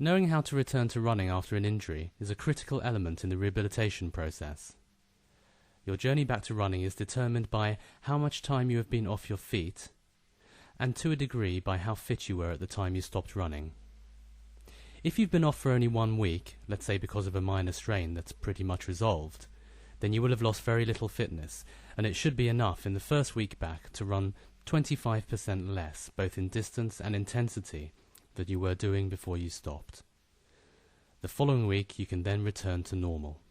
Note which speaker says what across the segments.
Speaker 1: Knowing how to return to running after an injury is a critical element in the rehabilitation process. Your journey back to running is determined by how much time you have been off your feet, and to a degree by how fit you were at the time you stopped running. If you've been off for only 1 week, let's say because of a minor strain that's pretty much resolved, then you will have lost very little fitness, and it should be enough in the first week back to run 25% less, both in distance and intensity, than you were doing before you stopped. The following week you can then return to normal.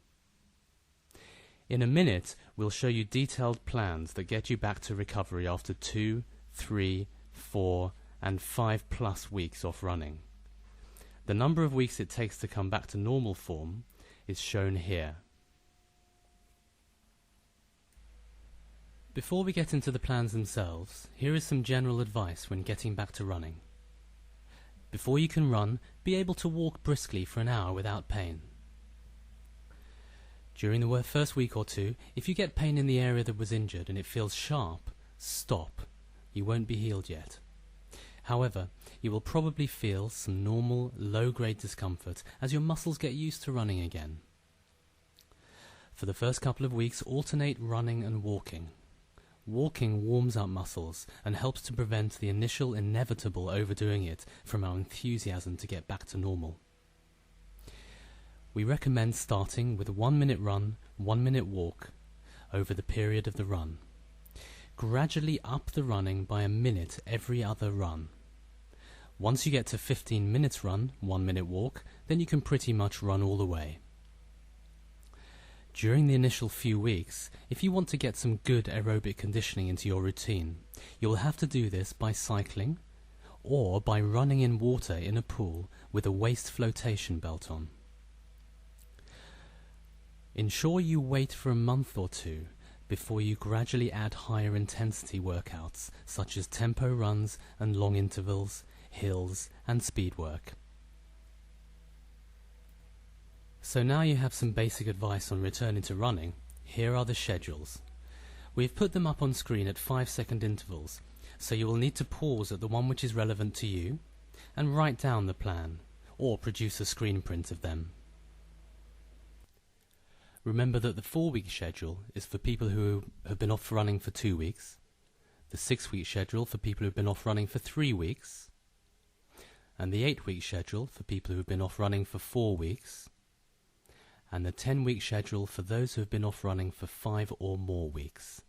Speaker 1: In a minute, we'll show you detailed plans that get you back to recovery after 2, 3, 4, and 5+ weeks off running. The number of weeks it takes to come back to normal form is shown here. Before we get into the plans themselves, here is some general advice when getting back to running. Before you can run, be able to walk briskly for an hour without pain. During the first week or two, if you get pain in the area that was injured and it feels sharp, stop. You won't be healed yet. However, you will probably feel some normal, low-grade discomfort as your muscles get used to running again. For the first couple of weeks, alternate running and walking. Walking warms up muscles and helps to prevent the initial inevitable overdoing it from our enthusiasm to get back to normal. We recommend starting with a 1-minute run, 1-minute walk over the period of the run. Gradually up the running by a minute every other run. Once you get to 15 minutes run, 1-minute walk, then you can pretty much run all the way. During the initial few weeks, if you want to get some good aerobic conditioning into your routine, you will have to do this by cycling or by running in water in a pool with a waist flotation belt on. Ensure you wait for a month or two before you gradually add higher intensity workouts such as tempo runs and long intervals, hills and speed work. So now you have some basic advice on returning to running. Here are the schedules. We've put them up on screen at 5-second intervals, so you will need to pause at the one which is relevant to you and write down the plan, or produce a screen print of them. Remember that the 4-week schedule is for people who have been off running for 2 weeks, the 6-week schedule for people who have been off running for 3 weeks, and the 8-week schedule for people who have been off running for 4 weeks, and the 10-week schedule for those who have been off running for 5 or more weeks.